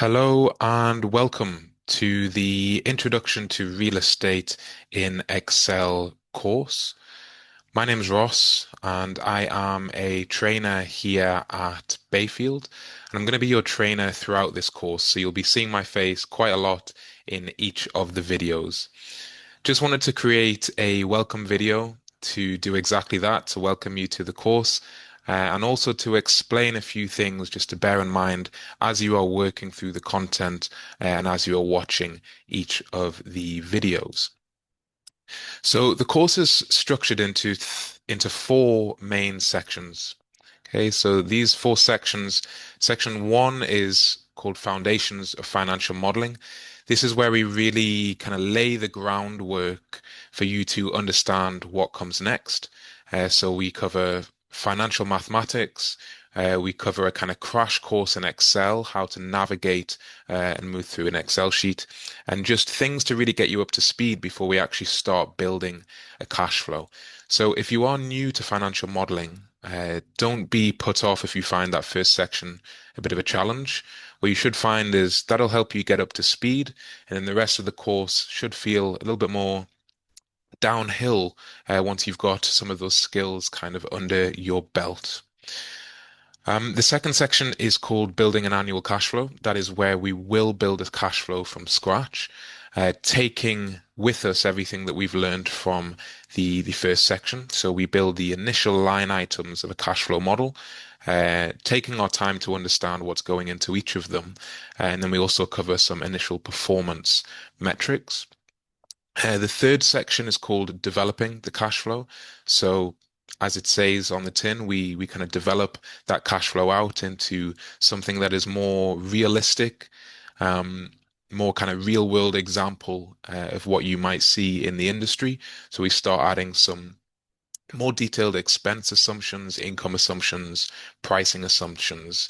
Hello and welcome to the Introduction to Real Estate in Excel course. My name is Ross and I am a trainer here at Bayfield, and I'm going to be your trainer throughout this course. So you'll be seeing my face quite a lot in each of the videos. Just wanted to create a welcome video to do exactly that, to welcome you to the course, and also to explain a few things just to bear in mind as you are working through the content and as you are watching each of the videos. So the course is structured into four main sections. Okay, so these four sections, section one is called Foundations of Financial Modeling. This is where we really kind of lay the groundwork for you to understand what comes next. So we cover financial mathematics. We cover a kind of crash course in Excel, how to navigate and move through an Excel sheet, and just things to really get you up to speed before we actually start building a cash flow. So if you are new to financial modeling, don't be put off if you find that first section a bit of a challenge. What you should find is that'll help you get up to speed, and then the rest of the course should feel a little bit more downhill once you've got some of those skills kind of under your belt. The second section is called Building an Annual Cash Flow. That is where we will build a cash flow from scratch, taking with us everything that we've learned from the first section. So we build the initial line items of a cash flow model, taking our time to understand what's going into each of them. And then we also cover some initial performance metrics. The third section is called Developing the Cash Flow. So as it says on the tin, we kind of develop that cash flow out into something that is more realistic, more kind of real world example of what you might see in the industry. So we start adding some more detailed expense assumptions, income assumptions, pricing assumptions,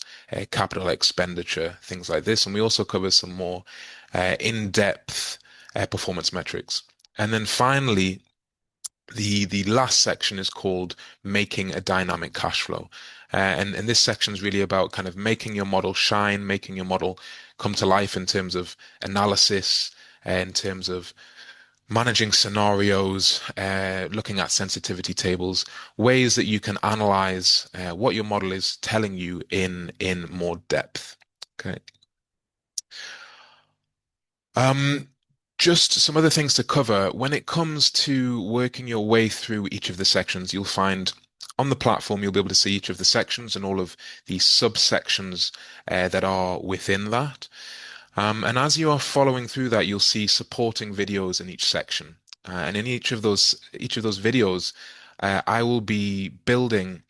capital expenditure, things like this. And we also cover some more in-depth performance metrics. And then finally, the last section is called Making a Dynamic Cash Flow. And this section is really about kind of making your model shine, making your model come to life in terms of analysis, in terms of managing scenarios, looking at sensitivity tables, ways that you can analyze what your model is telling you in more depth. Okay. Um, just some other things to cover. When it comes to working your way through each of the sections, you'll find on the platform you'll be able to see each of the sections and all of the subsections that are within that. And as you are following through that, you'll see supporting videos in each section. And in each of those videos, I will be building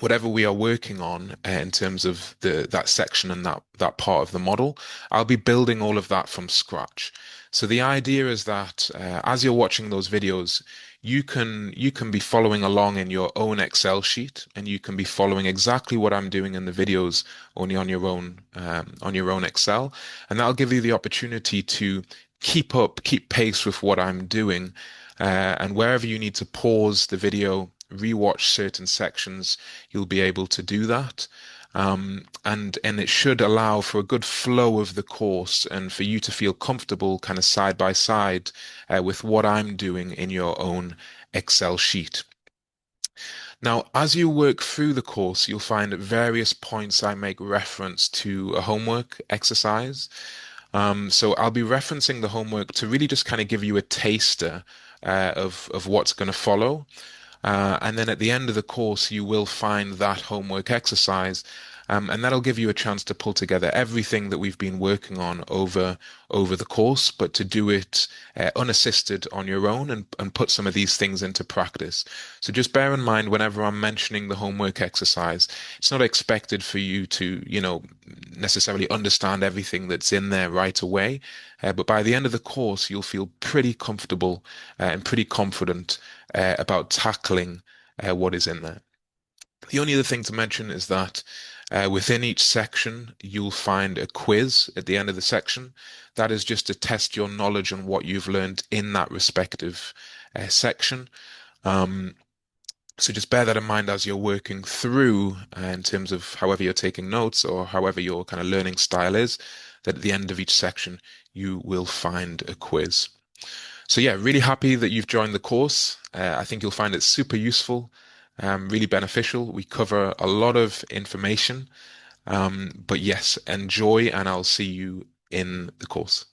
whatever we are working on in terms of the that section and that part of the model. I'll be building all of that from scratch. So the idea is that as you're watching those videos, you can be following along in your own Excel sheet, and you can be following exactly what I'm doing in the videos only on your own Excel, and that'll give you the opportunity to keep pace with what I'm doing, and wherever you need to pause the video, rewatch certain sections, you'll be able to do that. And it should allow for a good flow of the course and for you to feel comfortable kind of side by side with what I'm doing in your own Excel sheet. Now, as you work through the course, you'll find at various points I make reference to a homework exercise. So I'll be referencing the homework to really just kind of give you a taster of what's going to follow. And then at the end of the course, you will find that homework exercise, and that'll give you a chance to pull together everything that we've been working on over the course, but to do it unassisted on your own and put some of these things into practice. So just bear in mind whenever I'm mentioning the homework exercise, it's not expected for you to, necessarily understand everything that's in there right away. But by the end of the course, you'll feel pretty comfortable and pretty confident about tackling what is in there. The only other thing to mention is that within each section, you'll find a quiz at the end of the section. That is just to test your knowledge on what you've learned in that respective section. Um, so just bear that in mind as you're working through in terms of however you're taking notes or however your kind of learning style is. that at the end of each section, you will find a quiz. So yeah, really happy that you've joined the course. I think you'll find it super useful, really beneficial. We cover a lot of information, but yes, enjoy, and I'll see you in the course.